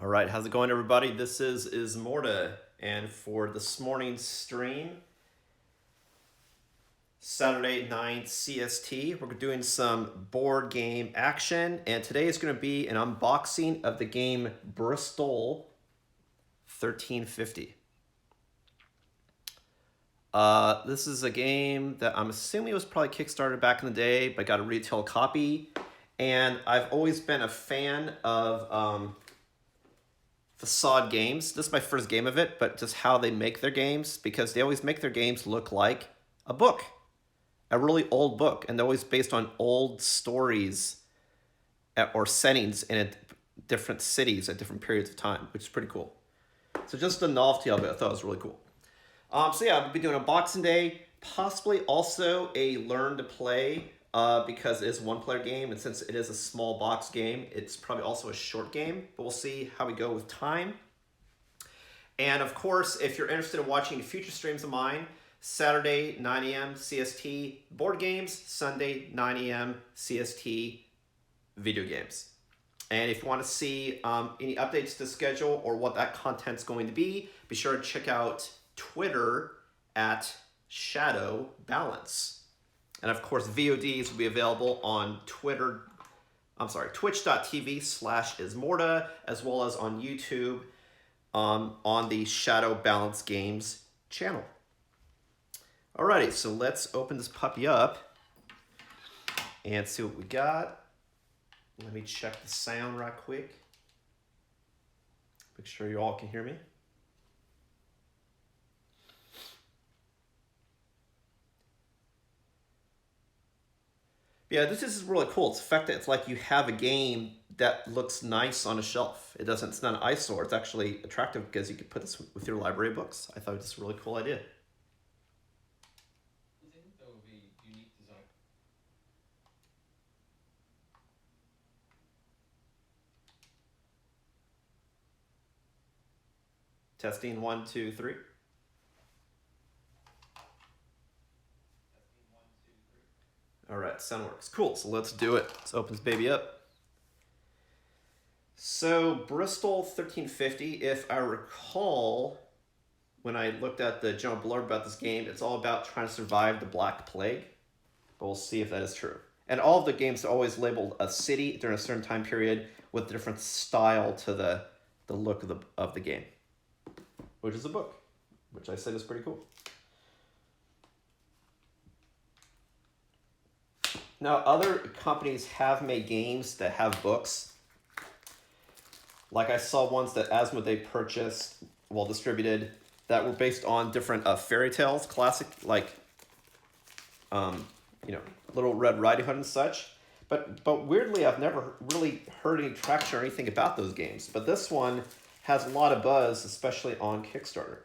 All right, how's it going, everybody? This is Ismortah, and for this morning's stream, Saturday 9 CST, we're doing some board game action, and today is going to be an unboxing of the game Bristol 1350. This is a game that I'm assuming was probably Kickstarted back in the day, but got a retail copy, and I've always been a fan of Facade Games. This is my first game of it, but just how they make their games, because they always make their games look like a book, a really old book, and they're always based on old stories or settings in different cities at different periods of time, which is pretty cool. So just the novelty of it, I thought was really cool. So yeah, I'll be doing a Boxing Day, possibly also a Learn to Play, because it is a one-player game, and since it is a small box game, it's probably also a short game, but we'll see how we go with time. And of course, if you're interested in watching future streams of mine, Saturday, 9 a.m. CST, board games, Sunday, 9 a.m. CST, video games. And if you want to see any updates to the schedule or what that content's going to be sure to check out Twitter at Shadow Balance. And of course, VODs will be available on twitch.tv/Ismortah, as well as on YouTube on the Shadow Balance Games channel. Alrighty, so let's open this puppy up and see what we got. Let me check the sound right quick. Make sure you all can hear me. Yeah, this is really cool. It's the fact that it's like you have a game that looks nice on a shelf. It's not an eyesore. It's actually attractive because you can put this with your library of books. I thought it was a really cool idea. I think that would be unique design. Testing 1, 2, 3. All right, sound works. Cool, so let's do it. Let's open this baby up. So Bristol 1350, if I recall, when I looked at the general blurb about this game, it's all about trying to survive the Black Plague. But we'll see if that is true. And all of the games are always labeled a city during a certain time period with a different style to the look of the game, which is a book, which I said is pretty cool. Now, other companies have made games that have books. Like I saw ones that Asmodee purchased, distributed, that were based on different fairy tales, classic, like, Little Red Riding Hood and such. But weirdly, I've never really heard any traction or anything about those games. But this one has a lot of buzz, especially on Kickstarter.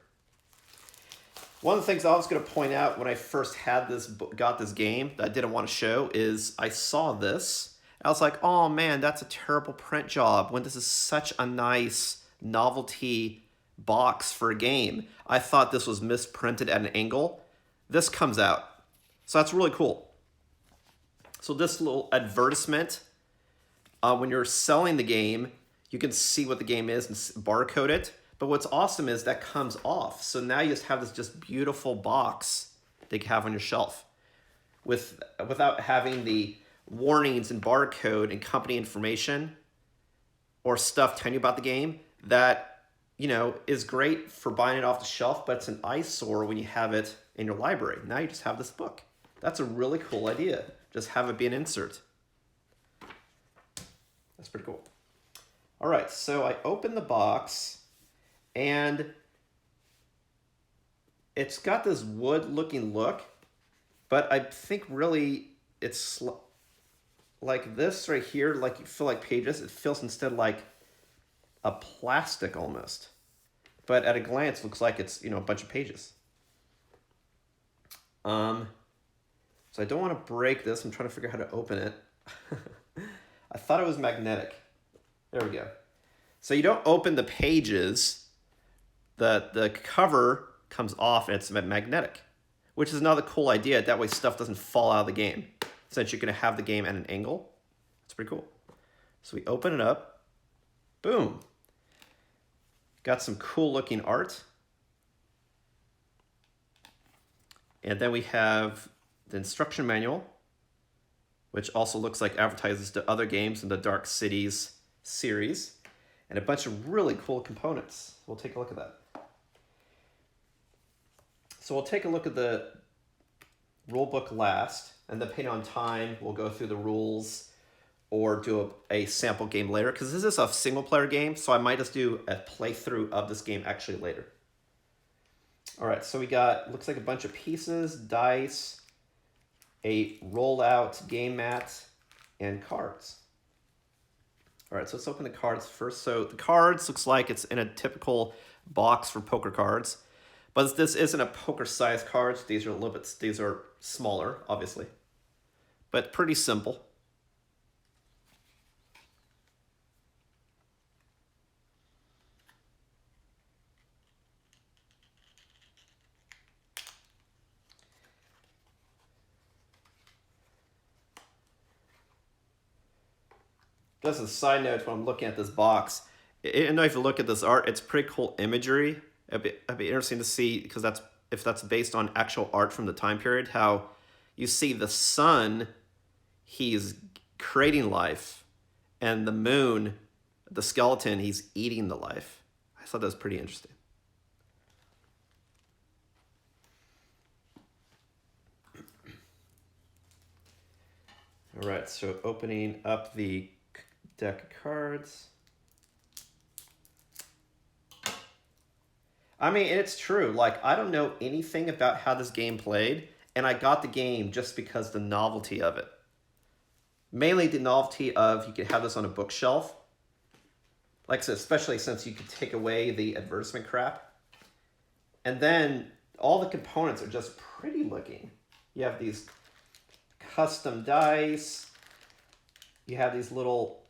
One of the things I was going to point out when I first got this game that I didn't want to show is I saw this. I was like, oh man, that's a terrible print job when this is such a nice novelty box for a game. I thought this was misprinted at an angle. This comes out. So that's really cool. So this little advertisement, when you're selling the game, you can see what the game is and barcode it. But what's awesome is that comes off. So now you just have this just beautiful box that you can have on your shelf without having the warnings and barcode and company information or stuff telling you about the game that, is great for buying it off the shelf, but it's an eyesore when you have it in your library. Now you just have this book. That's a really cool idea. Just have it be an insert. That's pretty cool. All right, so I open the box. And it's got this wood-looking look, but I think really it's like this right here, like you feel like pages. It feels instead like a plastic almost. But at a glance, looks like it's, a bunch of pages. So I don't want to break this. I'm trying to figure out how to open it. I thought it was magnetic. There we go. So you don't open the pages. The cover comes off and it's magnetic, which is another cool idea. That way stuff doesn't fall out of the game, since you're going to have the game at an angle. It's pretty cool. So we open it up. Boom. Got some cool looking art. And then we have the instruction manual, which also looks like advertises to other games in the Dark Cities series, and a bunch of really cool components. We'll take a look at that. So we'll take a look at the rule book last, and depending on time, we'll go through the rules or do a sample game later, because this is a single player game, so I might just do a playthrough of this game actually later. All right, so we got, looks like a bunch of pieces, dice, a rollout game mat, and cards. All right, so let's open the cards first. So the cards looks like it's in a typical box for poker cards, but this isn't a poker-sized cards. These are a little bit, these are smaller, obviously, but pretty simple. Just as a side note, when I'm looking at this box, and if you look at this art, it's pretty cool imagery. It'd be interesting to see, because if that's based on actual art from the time period, how you see the sun, he's creating life, and the moon, the skeleton, he's eating the life. I thought that was pretty interesting. All right, so opening up the deck of cards. I mean, it's true. Like, I don't know anything about how this game played, and I got the game just because the novelty of it. Mainly the novelty of you could have this on a bookshelf. Like I said, especially since you could take away the advertisement crap. And then all the components are just pretty looking. You have these custom dice. You have these little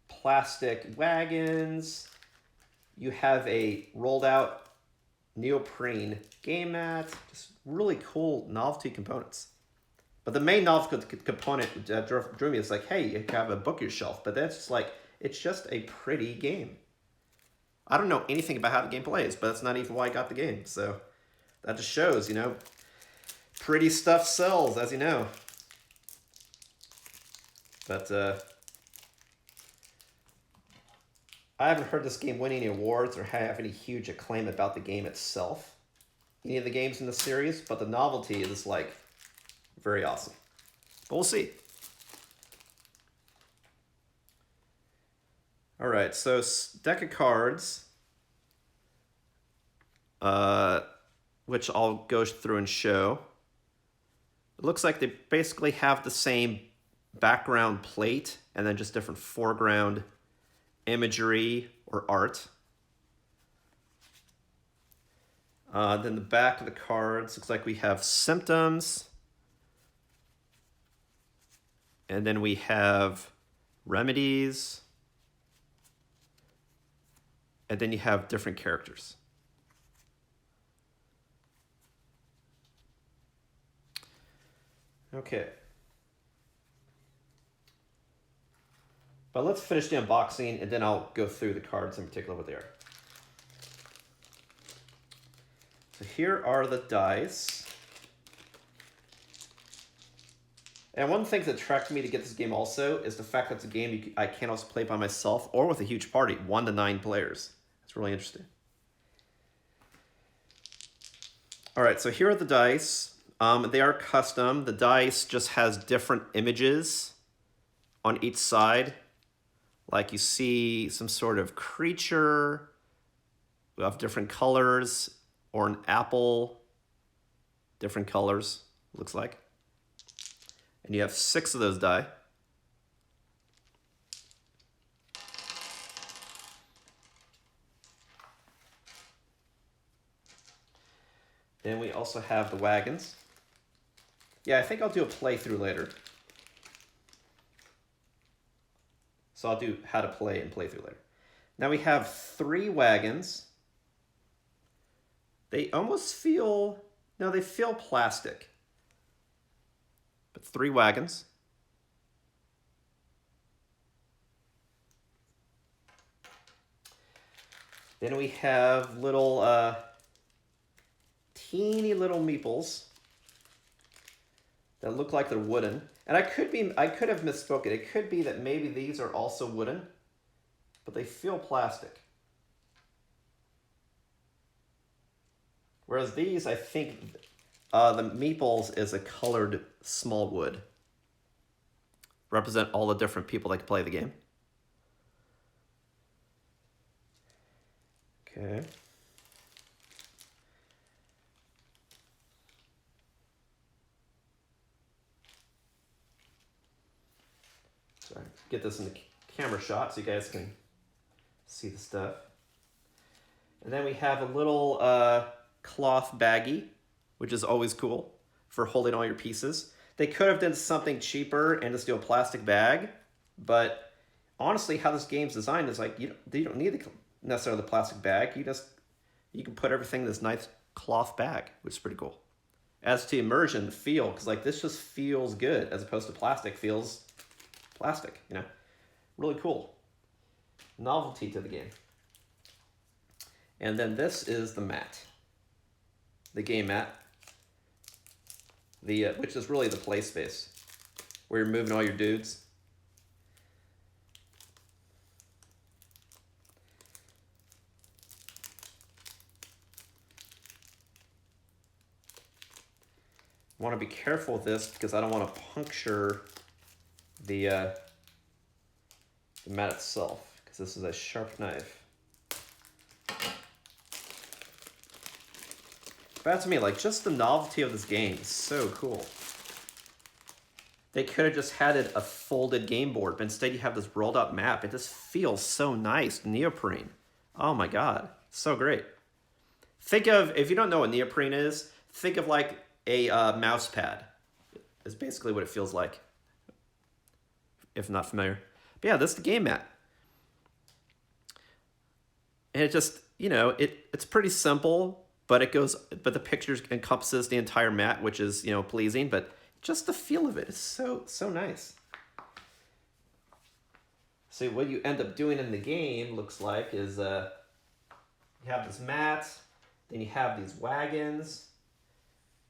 plastic wagons. You have a rolled out neoprene game mat. Just really cool novelty components. But the main novelty component that drew me is like, hey, you can have a book shelf. But that's just like, it's just a pretty game. I don't know anything about how the game plays, but that's not even why I got the game. So that just shows, you know, pretty stuff sells, as you know. But I haven't heard this game win any awards or have any huge acclaim about the game itself, any of the games in the series, but the novelty is like very awesome. But we'll see. All right, so deck of cards, which I'll go through and show. It looks like they basically have the same background plate and then just different foreground imagery or art. Then the back of the cards looks like we have symptoms. And then we have remedies. And then you have different characters. Okay. But let's finish the unboxing, and then I'll go through the cards in particular what they are. So here are the dice. And one of the things that attracted me to get this game also is the fact that it's a game I can also play by myself or with a huge party, 1 to 9 players. It's really interesting. All right, so here are the dice. They are custom. The dice just has different images on each side. Like you see some sort of creature of different colors, or an apple, different colors, looks like. And you have 6 of those die. Then we also have the wagons. Yeah, I think I'll do a playthrough later. So I'll do how to play and playthrough later. Now we have 3 wagons. They almost feel, no, they feel plastic. But 3 wagons. Then we have little teeny little meeples that look like they're wooden. And I could have misspoken. It could be that maybe these are also wooden, but they feel plastic. Whereas these, I think the meeples is a colored small wood. Represent all the different people that can play the game. Okay. Sorry, get this in the camera shot so you guys can see the stuff. And then we have a little cloth baggie, which is always cool for holding all your pieces. They could have done something cheaper and just do a plastic bag, but honestly, how this game's designed is like you don't need necessarily the plastic bag. You can put everything in this nice cloth bag, which is pretty cool. As to immersion, the feel, because like this just feels good as opposed to plastic feels plastic, you know, really cool. Novelty to the game. And then this is the mat, the game mat, which is really the play space where you're moving all your dudes. I want to be careful with this because I don't want to puncture the mat itself, because this is a sharp knife. But to me, like, just the novelty of this game is so cool. They could have just had it a folded game board, but instead you have this rolled up map. It just feels so nice, neoprene. Oh my god, so great. Think of, if you don't know what neoprene is, think of like a mouse pad. Is basically what it feels like, if not familiar. But yeah, this is the game mat. And it just, you know, it's pretty simple, but the picture encompasses the entire mat, which is, you know, pleasing, but just the feel of it is so nice. So what you end up doing in the game looks like is you have this mat, then you have these wagons,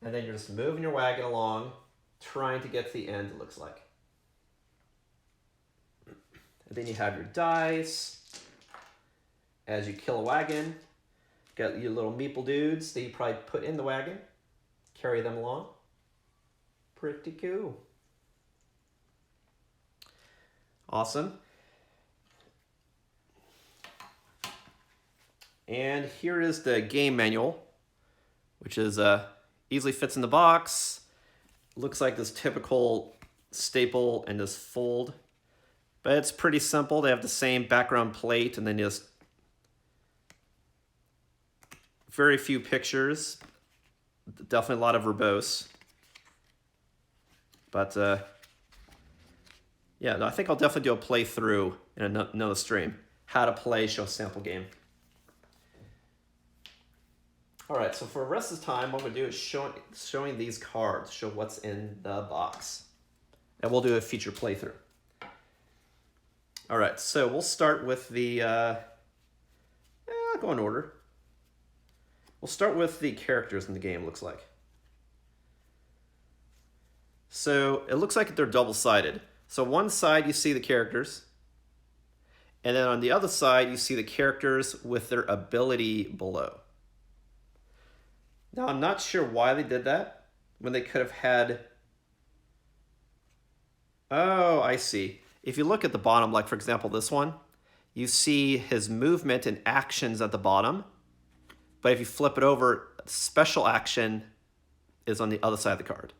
and then you're just moving your wagon along, trying to get to the end, it looks like. And then you have your dice. As you kill a wagon, got your little meeple dudes that you probably put in the wagon, carry them along. Pretty cool. Awesome. And here is the game manual, which is easily fits in the box. Looks like this typical staple and this fold, but it's pretty simple. They have the same background plate, and then just very few pictures. Definitely a lot of verbose. But yeah, no, I think I'll definitely do a playthrough in another stream. How to play, show sample game. All right, so for the rest of the time, what I'm gonna do is showing these cards, show what's in the box. And we'll do a feature playthrough. All right, so we'll start with the, go in order. We'll start with the characters in the game, looks like. So it looks like they're double-sided. So one side you see the characters, and then on the other side you see the characters with their ability below. Now I'm not sure why they did that, when they could have had... Oh, I see. If you look at the bottom, like for example this one, you see his movement and actions at the bottom. But if you flip it over, special action is on the other side of the card.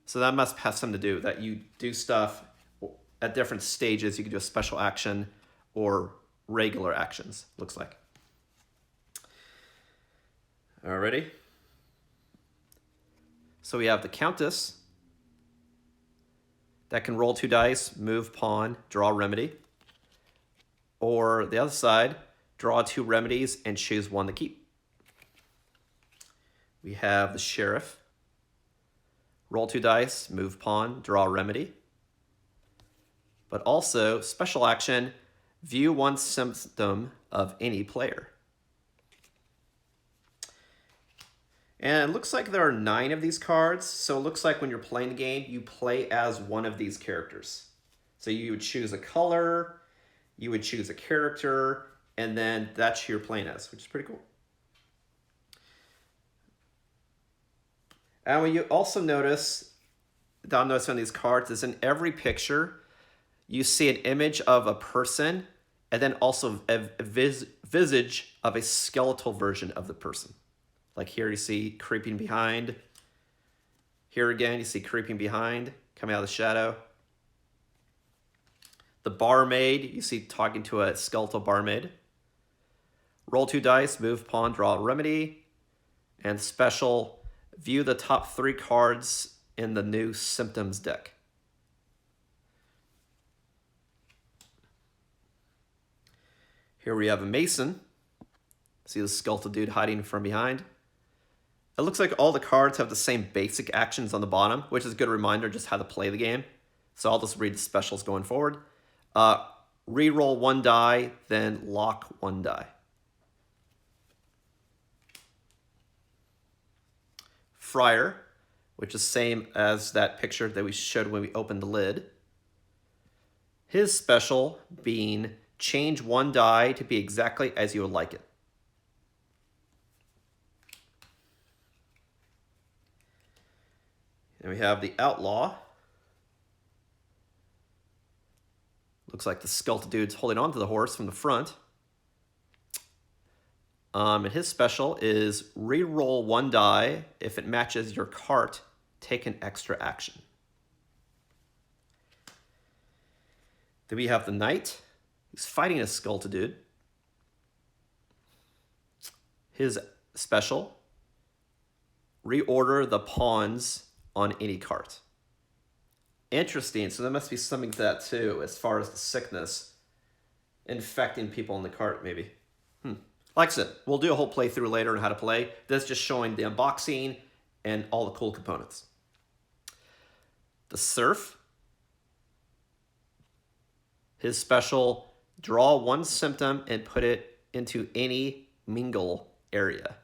So that must have something to do that you do stuff at different stages. You can do a special action or regular actions, looks like. Alrighty. So we have the Countess that can roll 2 dice, move pawn, draw remedy. Or the other side, draw 2 remedies and choose one to keep. We have the Sheriff. Roll 2 dice, move pawn, draw remedy. But also, special action, view one symptom of any player. And it looks like there are 9 of these cards. So it looks like when you're playing the game, you play as one of these characters. So you would choose a color, you would choose a character, and then that's who you're playing as, which is pretty cool. And what you also notice, that I'll notice on these cards, is in every picture, you see an image of a person, and then also a visage of a skeletal version of the person. Like here you see creeping behind. Here again, you see creeping behind, coming out of the shadow. The barmaid, you see talking to a skeletal barmaid. Roll 2 dice, move pawn, draw a remedy. And special, view the top 3 cards in the new symptoms deck. Here we have a mason. See the skeletal dude hiding from behind. It looks like all the cards have the same basic actions on the bottom, which is a good reminder just how to play the game. So I'll just read the specials going forward. Reroll 1 die, then lock 1 die. Friar, which is same as that picture that we showed when we opened the lid. His special being change 1 die to be exactly as you would like it. And we have the outlaw. Looks like the skeletal dude's holding on to the horse from the front. And his special is re-roll 1 die. If it matches your cart, take an extra action. Then we have the knight. He's fighting a skeletal dude. His special, reorder the pawns on any cart. Interesting, so there must be something to that too, as far as the sickness infecting people in the cart, maybe. Like I said, we'll do a whole playthrough later on how to play. This is just showing the unboxing and all the cool components. The serf. His special, draw 1 symptom and put it into any mingle area.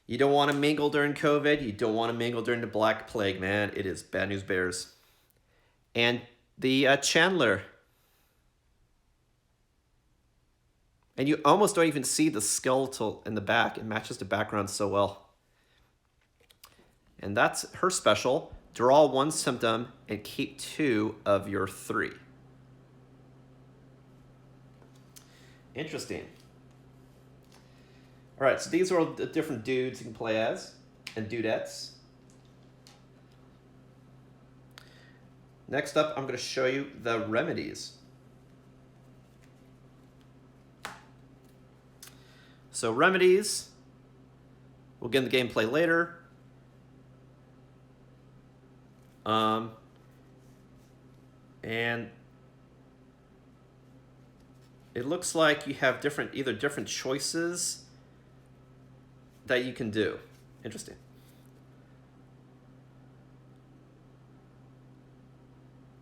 You don't want to mingle during COVID. You don't want to mingle during the Black Plague, man. It is bad news bears. And the Chandler. And you almost don't even see the skeletal in the back. It matches the background so well. And that's her special. Draw 1 symptom and keep 2 of your 3. Interesting. All right, so these are all the different dudes you can play as, and dudettes. Next up, I'm going to show you the remedies. So remedies, we'll get into gameplay later. And it looks like you have either different choices that you can do. Interesting.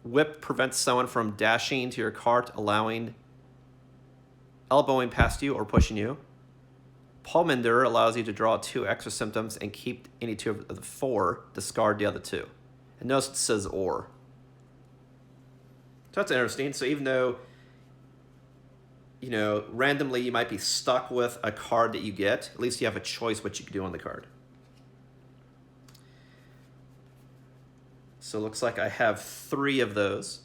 Whip prevents someone from dashing to your cart, elbowing past you or pushing you. Palmender allows you to draw 2 extra symptoms and keep any 2 of the 4, discard the other 2. And notice it says or. So that's interesting. So even though, randomly you might be stuck with a card that you get, at least you have a choice what you can do on the card. So it looks like I have 3 of those.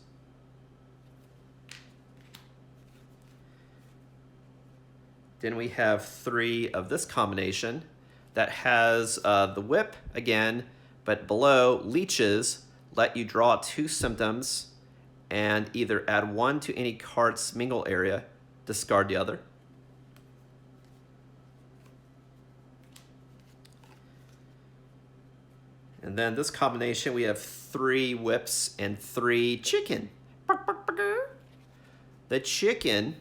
Then we have 3 of this combination that has the whip again, but below leeches let you draw 2 symptoms and either add 1 to any card's mingle area, discard the other. And then this combination, we have 3 whips and 3 chicken. The chicken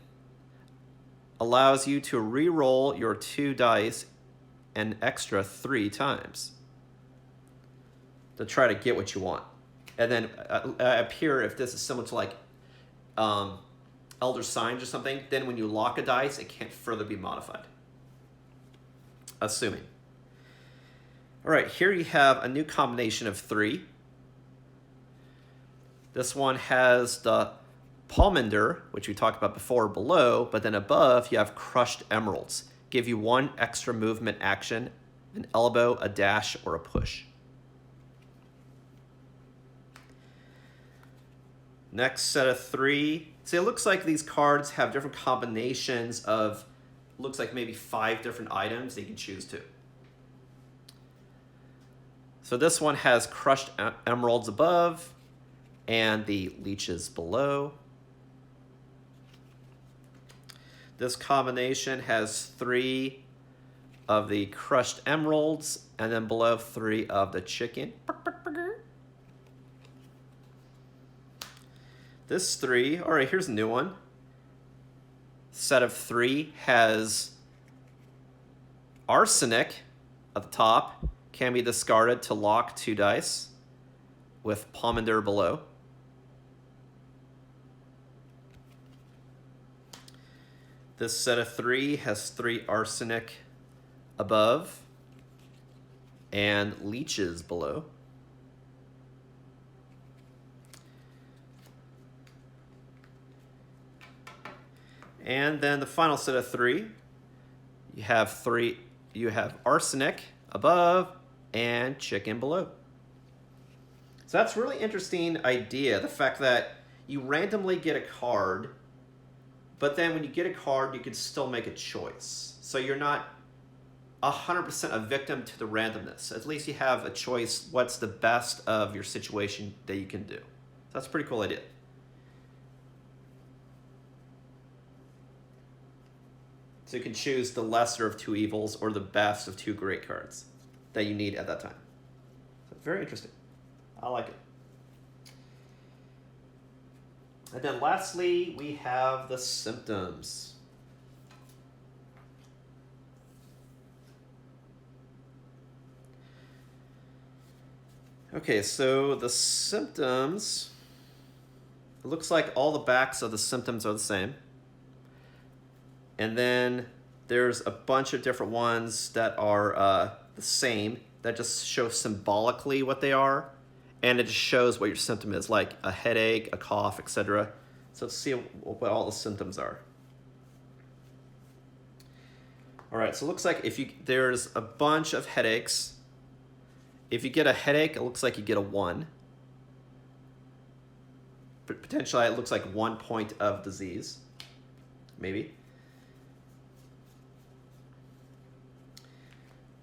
allows you to re-roll your 2 dice an extra 3 times to try to get what you want. And then up here, if this is similar to like Elder Signs or something, then when you lock a dice, it can't further be modified. Assuming. All right, here you have a new combination of 3. This one has the Pomander, which we talked about before, below, but then above you have Crushed Emeralds. Give you 1 extra movement action, an elbow, a dash, or a push. Next set of 3. See, it looks like these cards have different combinations of, looks like maybe 5 different items that you can choose to. So this one has Crushed Emeralds above and the Leeches below. This combination has 3 of the Crushed Emeralds and then below 3 of the chicken. This 3, all right, here's a new one. Set of 3 has Arsenic at the top, can be discarded to lock 2 dice with Pomander below. This set of 3 has 3 Arsenic above and Leeches below. And then the final set of 3, you have Arsenic above and chicken below. So that's a really interesting idea, the fact that you randomly get a card, but then when you get a card, you can still make a choice. So you're not 100% a victim to the randomness. At least you have a choice, what's the best of your situation that you can do. So that's a pretty cool idea. So you can choose the lesser of 2 evils or the best of 2 great cards that you need at that time. So very interesting. I like it. And then lastly, we have the symptoms. Okay, so the symptoms, it looks like all the backs of the symptoms are the same. And then there's a bunch of different ones that are the same, that just show symbolically what they are. And it just shows what your symptom is, like a headache, a cough, etc. So let's see what all the symptoms are. All right, so it looks like there's a bunch of headaches. If you get a headache, it looks like you get a 1. But potentially it looks like 1 point of disease, maybe.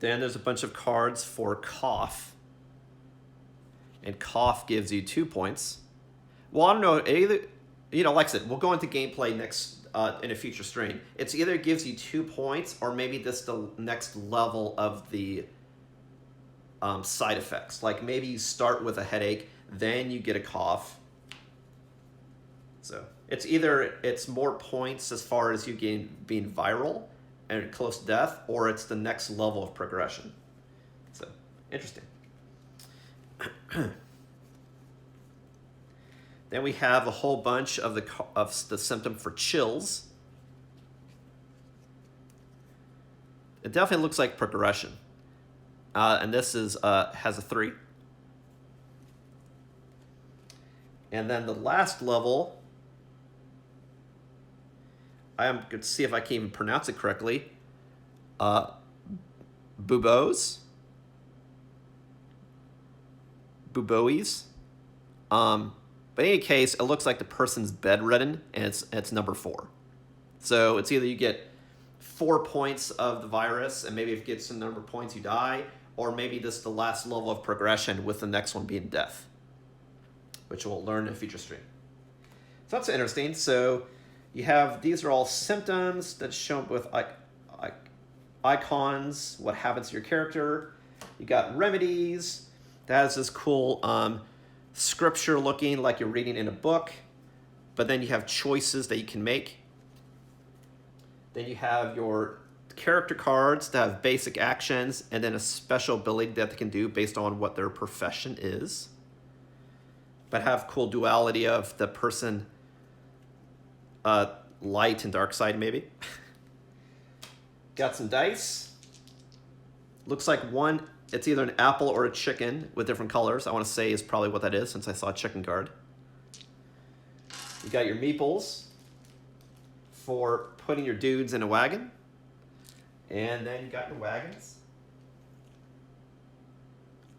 Then there's a bunch of cards for cough. And cough gives you 2 points. Well, I don't know, either, like I said, we'll go into gameplay next in a future stream. It's either gives you 2 points or maybe this the next level of the side effects. Like maybe you start with a headache, then you get a cough. So it's more points as far as you being viral and close to death, or it's the next level of progression. So interesting. Then we have a whole bunch of the symptom for chills. It definitely looks like progression. And this has a 3. And then the last level, I am going to see if I can even pronounce it correctly. Buboes. Buboes. But in any case, it looks like the person's bedridden, and it's number 4. So it's either you get 4 points of the virus, and maybe if you get some number of points, you die, or maybe this is the last level of progression, with the next one being death, which we'll learn in a future stream. So that's interesting. So you have, these are all symptoms that's shown with icons, what happens to your character. You got remedies. That has this cool scripture looking like you're reading in a book, but then you have choices that you can make. Then you have your character cards that have basic actions and then a special ability that they can do based on what their profession is, but have cool duality of the person, light and dark side maybe. Got some dice. Looks like 1 It's either an apple or a chicken with different colors. I want to say is probably what that is since I saw a chicken card. You got your meeples for putting your dudes in a wagon. And then you got your wagons.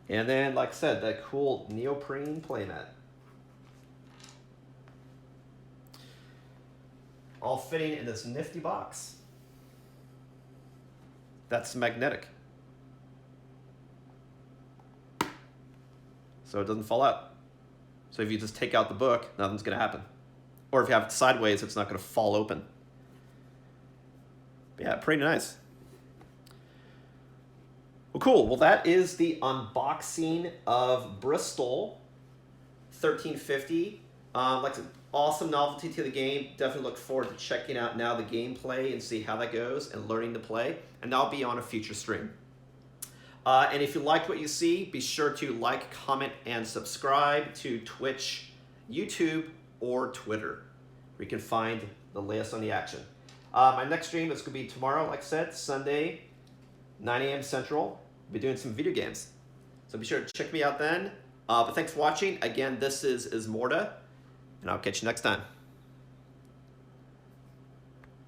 And then, like I said, that cool neoprene playmat. All fitting in this nifty box. That's magnetic. So it doesn't fall out. So if you just take out the book, nothing's going to happen. Or if you have it sideways, it's not going to fall open. But yeah, pretty nice. Well, cool. Well, that is the unboxing of Bristol 1350. Like an awesome novelty to the game. Definitely look forward to checking out now the gameplay and see how that goes and learning to play. And that'll be on a future stream. And if you liked what you see, be sure to like, comment, and subscribe to Twitch, YouTube, or Twitter, where you can find the latest on the action. My next stream is going to be tomorrow, like I said, Sunday, 9 a.m. Central. I'll be doing some video games. So be sure to check me out then. But thanks for watching. Again, this is Ismortah, and I'll catch you next time.